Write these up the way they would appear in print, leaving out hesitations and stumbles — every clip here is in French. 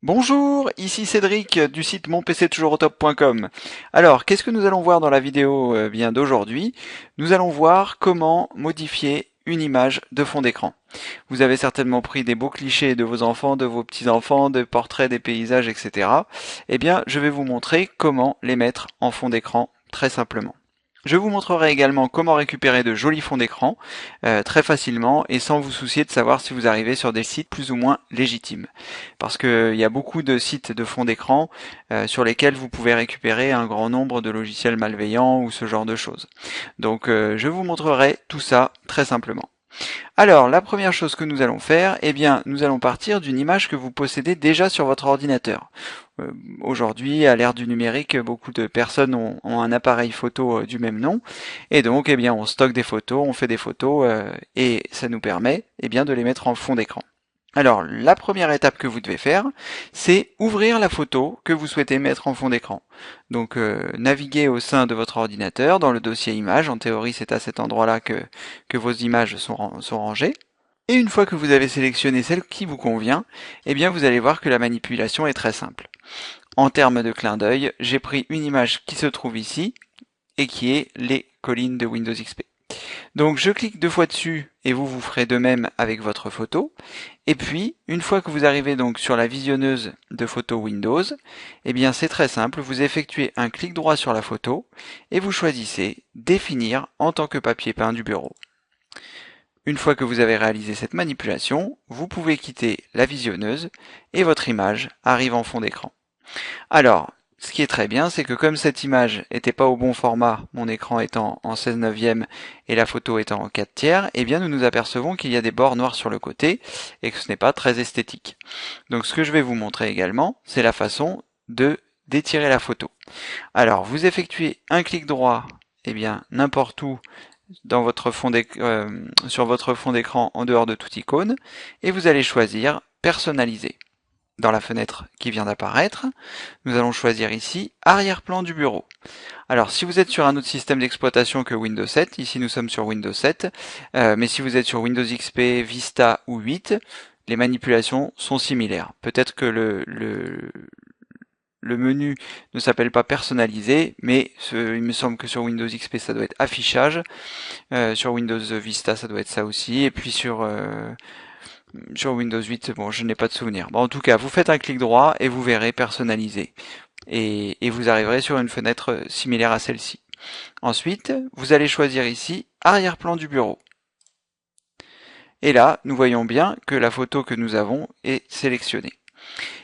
Bonjour, ici Cédric du site monpctoujoursautop.com. Alors, qu'est-ce que nous allons voir dans la vidéo bien d'aujourd'hui? Nous allons voir comment modifier une image de fond d'écran. Vous avez certainement pris des beaux clichés de vos enfants, de vos petits-enfants, de portraits, des paysages, etc. Eh bien, je vais vous montrer comment les mettre en fond d'écran très simplement. Je vous montrerai également comment récupérer de jolis fonds d'écran très facilement et sans vous soucier de savoir si vous arrivez sur des sites plus ou moins légitimes. Parce qu'il y a beaucoup de sites de fonds d'écran sur lesquels vous pouvez récupérer un grand nombre de logiciels malveillants ou ce genre de choses. Donc je vous montrerai tout ça très simplement. Alors, la première chose que nous allons faire, eh bien, nous allons partir d'une image que vous possédez déjà sur votre ordinateur. Aujourd'hui, à l'ère du numérique, beaucoup de personnes ont un appareil photo du même nom, et donc, eh bien, on stocke des photos, on fait des photos, et ça nous permet, eh bien, de les mettre en fond d'écran. Alors, la première étape que vous devez faire, c'est ouvrir la photo que vous souhaitez mettre en fond d'écran. Donc, naviguez au sein de votre ordinateur, dans le dossier images. En théorie, c'est à cet endroit-là que vos images sont rangées. Et une fois que vous avez sélectionné celle qui vous convient, eh bien, vous allez voir que la manipulation est très simple. En termes de clin d'œil, j'ai pris une image qui se trouve ici, et qui est les collines de Windows XP. Donc je clique deux fois dessus et vous ferez de même avec votre photo. Et puis, une fois que vous arrivez donc sur la visionneuse de photos Windows, eh bien c'est très simple, vous effectuez un clic droit sur la photo et vous choisissez Définir en tant que papier peint du bureau. Une fois que vous avez réalisé cette manipulation, vous pouvez quitter la visionneuse et votre image arrive en fond d'écran. Alors, ce qui est très bien, c'est que comme cette image n'était pas au bon format, mon écran étant en 16 neuvième et la photo étant en 4 tiers, eh bien nous nous apercevons qu'il y a des bords noirs sur le côté et que ce n'est pas très esthétique. Donc ce que je vais vous montrer également, c'est la façon de d'étirer la photo. Alors, vous effectuez un clic droit, eh bien n'importe où dans votre sur votre fond d'écran en dehors de toute icône, et vous allez choisir Personnaliser. Dans la fenêtre qui vient d'apparaître, nous allons choisir ici Arrière-plan du bureau. Alors si vous êtes sur un autre système d'exploitation que Windows 7, ici nous sommes sur Windows 7, mais si vous êtes sur Windows XP, Vista ou 8, les manipulations sont similaires. Peut-être que le menu ne s'appelle pas personnalisé, mais il me semble que sur Windows XP ça doit être affichage, sur Windows Vista ça doit être ça aussi, et puis sur Windows 8, bon, je n'ai pas de souvenir. Bon, en tout cas, vous faites un clic droit et vous verrez personnaliser. Et vous arriverez sur une fenêtre similaire à celle-ci. Ensuite, vous allez choisir ici Arrière-plan du bureau. Et là, nous voyons bien que la photo que nous avons est sélectionnée.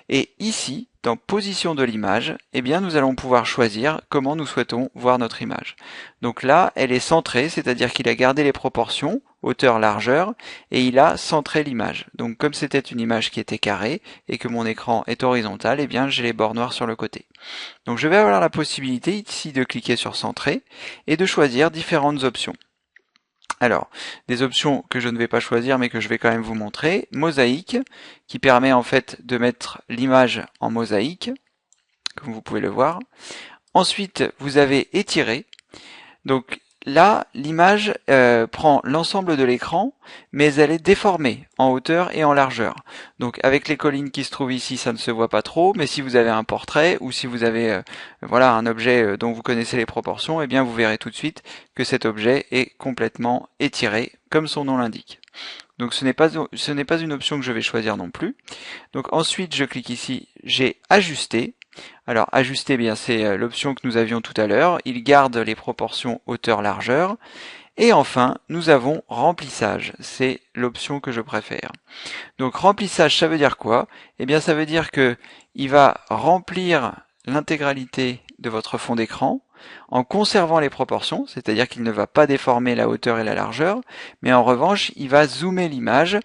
Et ici, dans Position de l'image, eh bien, nous allons pouvoir choisir comment nous souhaitons voir notre image. Donc là, elle est centrée, c'est-à-dire qu'il a gardé les proportions, hauteur, largeur, et il a centré l'image. Donc comme c'était une image qui était carrée, et que mon écran est horizontal, eh bien, j'ai les bords noirs sur le côté. Donc je vais avoir la possibilité ici de cliquer sur Centrer, et de choisir différentes options. Alors, des options que je ne vais pas choisir mais que je vais quand même vous montrer. Mosaïque, qui permet en fait de mettre l'image en mosaïque, comme vous pouvez le voir. Ensuite, vous avez étiré. Donc là, l'image prend l'ensemble de l'écran, mais elle est déformée en hauteur et en largeur. Donc avec les collines qui se trouvent ici, ça ne se voit pas trop, mais si vous avez un portrait ou si vous avez voilà un objet dont vous connaissez les proportions, eh bien vous verrez tout de suite que cet objet est complètement étiré, comme son nom l'indique. Donc ce n'est pas une option que je vais choisir non plus. Donc ensuite, je clique ici, j'ai ajusté. Alors ajuster, bien c'est l'option que nous avions tout à l'heure. Il garde les proportions hauteur-largeur. Et enfin, nous avons remplissage. C'est l'option que je préfère. Donc remplissage, ça veut dire quoi? Eh bien ça veut dire que il va remplir l'intégralité de votre fond d'écran en conservant les proportions, c'est-à-dire qu'il ne va pas déformer la hauteur et la largeur, mais en revanche, il va zoomer l'image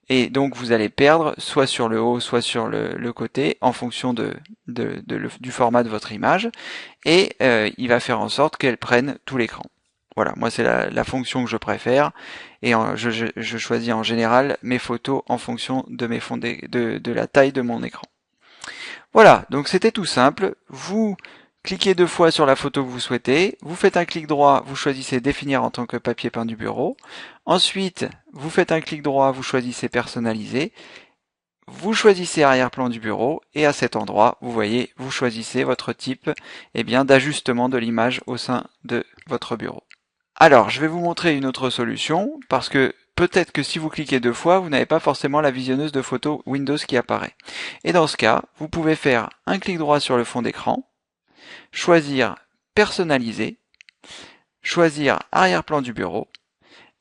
et donc vous allez perdre soit sur le haut, soit sur le côté, en fonction du format de votre image, et il va faire en sorte qu'elle prenne tout l'écran. Voilà, moi c'est la fonction que je préfère, et je choisis en général mes photos en fonction de de la taille de mon écran. Voilà, donc c'était tout simple. Vous cliquez deux fois sur la photo que vous souhaitez, vous faites un clic droit, vous choisissez Définir en tant que papier peint du bureau. Ensuite, vous faites un clic droit, vous choisissez Personnaliser. vous choisissez arrière-plan du bureau et à cet endroit, vous voyez, vous choisissez votre type d'ajustement de l'image au sein de votre bureau. Alors, je vais vous montrer une autre solution parce que peut-être que si vous cliquez 2 fois, vous n'avez pas forcément la visionneuse de photos Windows qui apparaît. Et dans ce cas, vous pouvez faire un clic droit sur le fond d'écran, choisir personnaliser, choisir arrière-plan du bureau,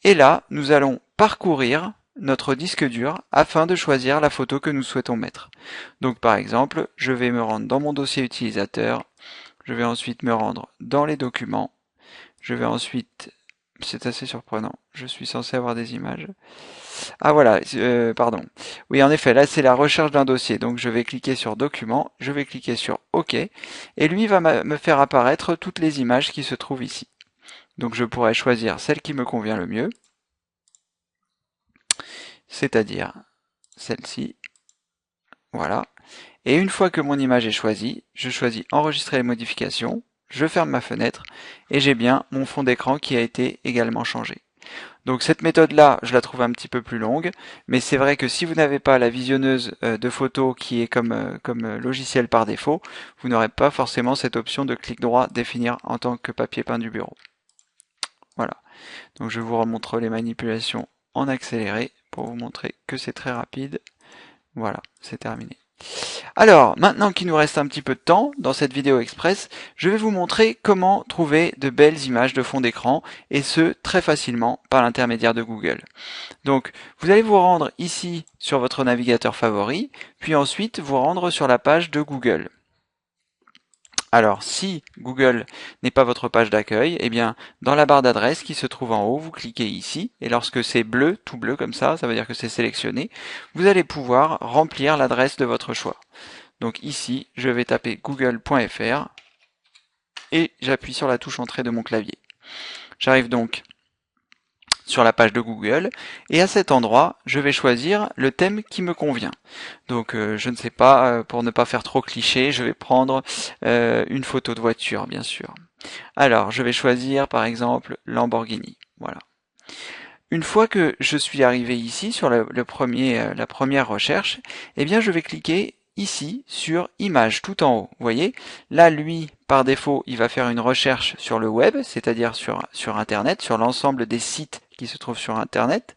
et là, nous allons parcourir notre disque dur afin de choisir la photo que nous souhaitons mettre. Donc par exemple, je vais me rendre dans mon dossier utilisateur, je vais ensuite me rendre dans les documents, je vais ensuite, c'est assez surprenant, je suis censé avoir des images. Ah voilà, pardon. Oui, en effet, là c'est la recherche d'un dossier, donc je vais cliquer sur Documents, je vais cliquer sur OK, et lui va me faire apparaître toutes les images qui se trouvent ici. Donc je pourrais choisir celle qui me convient le mieux, c'est-à-dire celle-ci. Voilà. Et une fois que mon image est choisie, je choisis Enregistrer les modifications, je ferme ma fenêtre, et j'ai bien mon fond d'écran qui a été également changé. Donc cette méthode-là, je la trouve un petit peu plus longue, mais c'est vrai que si vous n'avez pas la visionneuse de photos qui est comme logiciel par défaut, vous n'aurez pas forcément cette option de clic droit définir en tant que papier peint du bureau. Voilà. Donc je vous remontre les manipulations en accéléré pour vous montrer que c'est très rapide. Voilà, c'est terminé. Alors, maintenant qu'il nous reste un petit peu de temps dans cette vidéo express, je vais vous montrer comment trouver de belles images de fond d'écran, et ce, très facilement par l'intermédiaire de Google. Donc, vous allez vous rendre ici sur votre navigateur favori, puis ensuite vous rendre sur la page de Google. Alors, si Google n'est pas votre page d'accueil, eh bien, dans la barre d'adresse qui se trouve en haut, vous cliquez ici, et lorsque c'est bleu, tout bleu comme ça veut dire que c'est sélectionné, vous allez pouvoir remplir l'adresse de votre choix. Donc ici, je vais taper google.fr, et j'appuie sur la touche entrée de mon clavier. J'arrive donc sur la page de Google, et à cet endroit, je vais choisir le thème qui me convient. Donc je ne sais pas, pour ne pas faire trop cliché, je vais prendre une photo de voiture, bien sûr. Alors, je vais choisir par exemple Lamborghini. Voilà. Une fois que je suis arrivé ici sur la première recherche, eh bien je vais cliquer ici sur Images tout en haut. Vous voyez, là lui, par défaut, il va faire une recherche sur le web, c'est-à-dire sur Internet, sur l'ensemble des sites qui se trouvent sur Internet.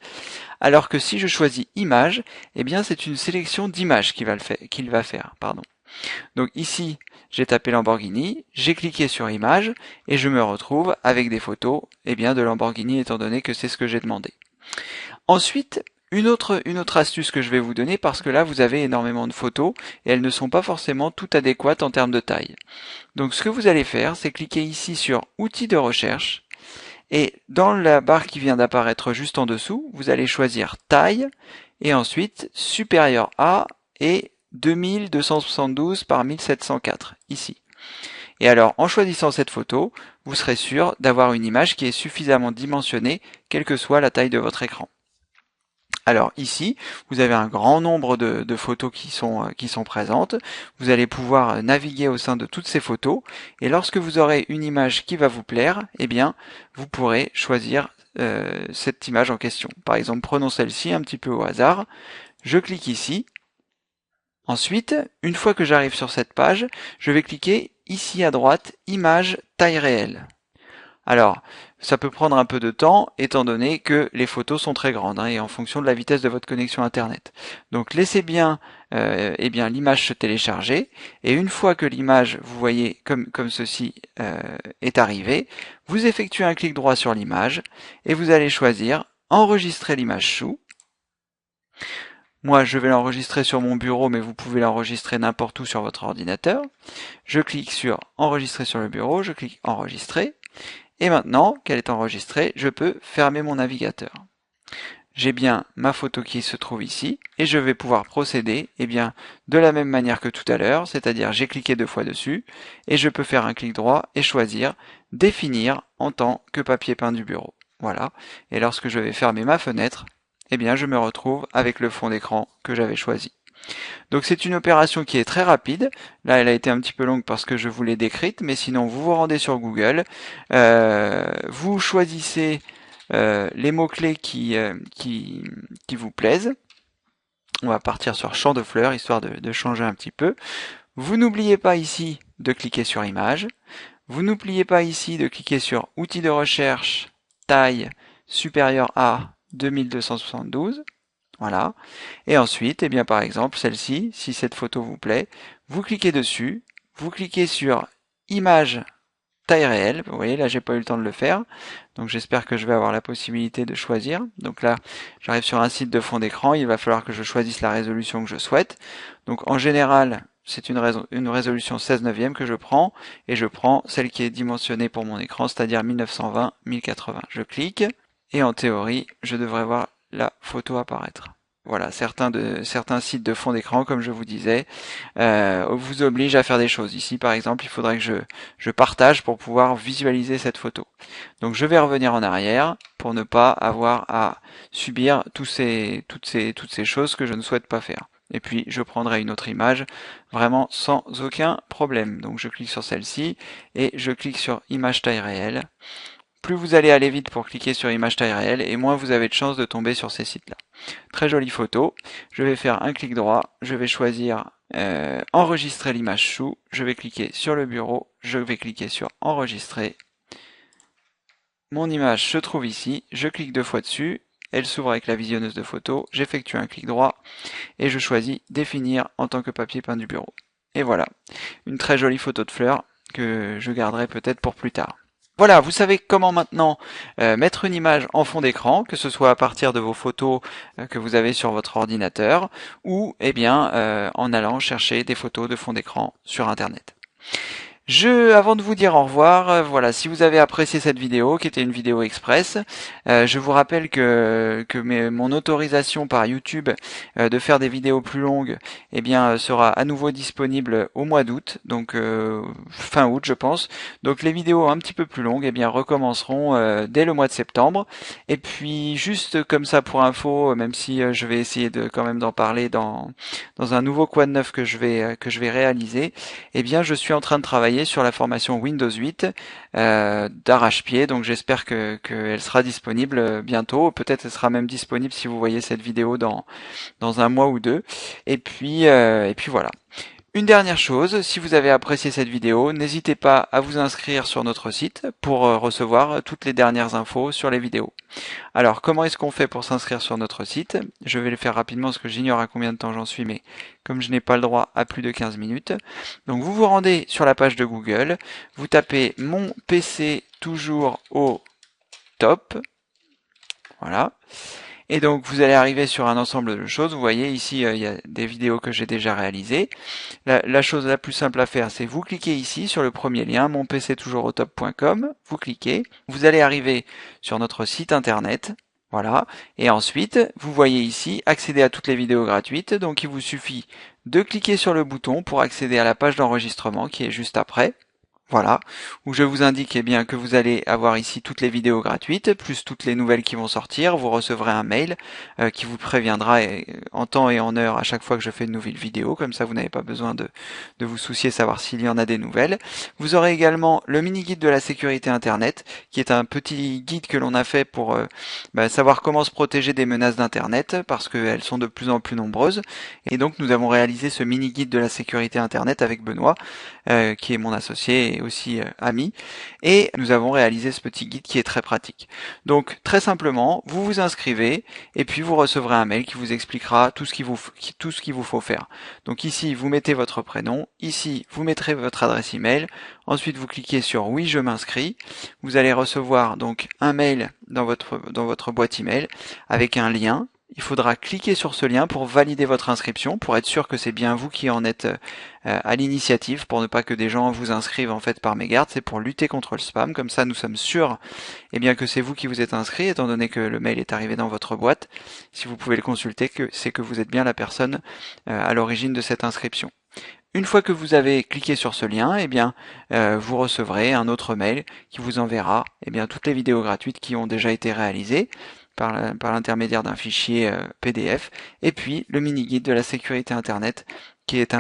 Alors que si je choisis Images, eh bien c'est une sélection d'images qu'il va faire. Pardon. Donc ici, j'ai tapé Lamborghini, j'ai cliqué sur Images, et je me retrouve avec des photos de Lamborghini, étant donné que c'est ce que j'ai demandé. Ensuite, une autre astuce que je vais vous donner, parce que là vous avez énormément de photos, et elles ne sont pas forcément toutes adéquates en termes de taille. Donc ce que vous allez faire, c'est cliquer ici sur Outils de recherche, et dans la barre qui vient d'apparaître juste en dessous, vous allez choisir Taille, et ensuite Supérieur à et 2272 par 1704, ici. Et alors, en choisissant cette photo, vous serez sûr d'avoir une image qui est suffisamment dimensionnée, quelle que soit la taille de votre écran. Alors ici, vous avez un grand nombre de photos qui sont présentes. Vous allez pouvoir naviguer au sein de toutes ces photos, et lorsque vous aurez une image qui va vous plaire, eh bien, vous pourrez choisir cette image en question. Par exemple, prenons celle-ci un petit peu au hasard. Je clique ici. Ensuite, une fois que j'arrive sur cette page, je vais cliquer ici à droite, Image taille réelle. Alors, ça peut prendre un peu de temps, étant donné que les photos sont très grandes, et en fonction de la vitesse de votre connexion Internet. Donc laissez bien, l'image se télécharger, et une fois que l'image, vous voyez, comme ceci, est arrivée, vous effectuez un clic droit sur l'image, et vous allez choisir Enregistrer l'image sous. Moi, je vais l'enregistrer sur mon bureau, mais vous pouvez l'enregistrer n'importe où sur votre ordinateur. Je clique sur Enregistrer sur le bureau, je clique Enregistrer. Et maintenant qu'elle est enregistrée, je peux fermer mon navigateur. J'ai bien ma photo qui se trouve ici, et je vais pouvoir procéder de la même manière que tout à l'heure, c'est-à-dire j'ai cliqué 2 fois dessus, et je peux faire un clic droit et choisir Définir en tant que papier peint du bureau. Voilà, et lorsque je vais fermer ma fenêtre, je me retrouve avec le fond d'écran que j'avais choisi. Donc c'est une opération qui est très rapide. Là, elle a été un petit peu longue parce que je vous l'ai décrite, mais sinon vous vous rendez sur Google, vous choisissez les mots-clés qui vous plaisent, On va partir sur champ de fleurs, histoire de changer un petit peu. Vous n'oubliez pas ici de cliquer sur image. Vous n'oubliez pas ici de cliquer sur outils de recherche, taille supérieure à 2272. Voilà. Et ensuite, eh bien, par exemple, celle-ci, si cette photo vous plaît, vous cliquez dessus, vous cliquez sur image taille réelle. Vous voyez, là, j'ai pas eu le temps de le faire. Donc, j'espère que je vais avoir la possibilité de choisir. Donc là, j'arrive sur un site de fond d'écran. Il va falloir que je choisisse la résolution que je souhaite. Donc, en général, c'est une résolution 16/9 que je prends. Et je prends celle qui est dimensionnée pour mon écran, c'est-à-dire 1920-1080. Je clique. Et en théorie, je devrais voir la photo apparaître. Voilà, certains sites de fond d'écran, comme je vous disais, vous obligent à faire des choses. Ici, par exemple, il faudrait que je partage pour pouvoir visualiser cette photo. Donc, je vais revenir en arrière pour ne pas avoir à subir toutes ces choses que je ne souhaite pas faire. Et puis, je prendrai une autre image vraiment sans aucun problème. Donc, je clique sur celle-ci et je clique sur image taille réelle. Plus vous allez aller vite pour cliquer sur image taille réelle, et moins vous avez de chances de tomber sur ces sites-là. Très jolie photo. Je vais faire un clic droit. Je vais choisir enregistrer l'image sous. Je vais cliquer sur le bureau. Je vais cliquer sur enregistrer. Mon image se trouve ici. Je clique 2 fois dessus. Elle s'ouvre avec la visionneuse de photos. J'effectue un clic droit et je choisis définir en tant que papier peint du bureau. Et voilà, une très jolie photo de fleurs que je garderai peut-être pour plus tard. Voilà, vous savez comment maintenant mettre une image en fond d'écran, que ce soit à partir de vos photos que vous avez sur votre ordinateur, ou eh bien en allant chercher des photos de fond d'écran sur Internet. Avant de vous dire au revoir, voilà, si vous avez apprécié cette vidéo, qui était une vidéo express, je vous rappelle que mon autorisation par YouTube de faire des vidéos plus longues, eh bien, sera à nouveau disponible au mois d'août, donc fin août, je pense. Donc les vidéos un petit peu plus longues, eh bien, recommenceront dès le mois de septembre. Et puis, juste comme ça pour info, même si je vais essayer de quand même d'en parler dans un nouveau Quad 9 que je vais réaliser, eh bien, je suis en train de travailler sur la formation Windows 8 d'arrache-pied, donc j'espère qu'elle sera disponible bientôt. Peut-être elle sera même disponible si vous voyez cette vidéo dans un mois ou deux. Et puis voilà. Une dernière chose, si vous avez apprécié cette vidéo, n'hésitez pas à vous inscrire sur notre site pour recevoir toutes les dernières infos sur les vidéos. Alors, comment est-ce qu'on fait pour s'inscrire sur notre site? Je vais le faire rapidement parce que j'ignore à combien de temps j'en suis, mais comme je n'ai pas le droit à plus de 15 minutes. Donc, vous vous rendez sur la page de Google, vous tapez mon PC toujours au top. Voilà. Et donc vous allez arriver sur un ensemble de choses. Vous voyez ici il y a des vidéos que j'ai déjà réalisées. La chose la plus simple à faire, c'est vous cliquez ici sur le premier lien, monpctoujoursautop.com, vous cliquez, vous allez arriver sur notre site internet. Voilà. Et ensuite, vous voyez ici accéder à toutes les vidéos gratuites. Donc il vous suffit de cliquer sur le bouton pour accéder à la page d'enregistrement qui est juste après. Voilà, où je vous indique eh bien que vous allez avoir ici toutes les vidéos gratuites, plus toutes les nouvelles qui vont sortir. Vous recevrez un mail qui vous préviendra en temps et en heure à chaque fois que je fais une nouvelle vidéo. Comme ça, vous n'avez pas besoin de vous soucier de savoir s'il y en a des nouvelles. Vous aurez également le mini-guide de la sécurité Internet, qui est un petit guide que l'on a fait pour savoir comment se protéger des menaces d'Internet, parce qu'elles sont de plus en plus nombreuses. Et donc, nous avons réalisé ce mini-guide de la sécurité Internet avec Benoît, qui est mon associé et aussi ami, et nous avons réalisé ce petit guide qui est très pratique. Donc très simplement, vous vous inscrivez et puis vous recevrez un mail qui vous expliquera tout ce qu'il vous faut faire. Donc ici vous mettez votre prénom, ici vous mettrez votre adresse email, ensuite vous cliquez sur oui je m'inscris, vous allez recevoir donc un mail dans votre boîte email avec un lien. Il faudra cliquer sur ce lien pour valider votre inscription, pour être sûr que c'est bien vous qui en êtes à l'initiative, pour ne pas que des gens vous inscrivent en fait par mégarde. C'est pour lutter contre le spam. Comme ça, nous sommes sûrs bien que c'est vous qui vous êtes inscrit, étant donné que le mail est arrivé dans votre boîte. Si vous pouvez le consulter, c'est que vous êtes bien la personne à l'origine de cette inscription. Une fois que vous avez cliqué sur ce lien, vous recevrez un autre mail qui vous enverra toutes les vidéos gratuites qui ont déjà été réalisées par l'intermédiaire d'un fichier PDF, et puis le mini-guide de la sécurité Internet, qui est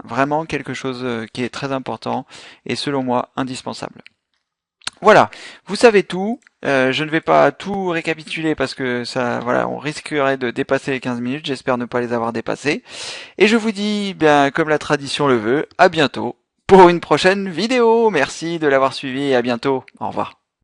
vraiment quelque chose qui est très important et selon moi indispensable. Voilà, vous savez tout. Je ne vais pas tout récapituler parce que ça, voilà, on risquerait de dépasser les 15 minutes. J'espère ne pas les avoir dépassées. Et je vous dis, bien, comme la tradition le veut, à bientôt pour une prochaine vidéo. Merci de l'avoir suivi et à bientôt. Au revoir.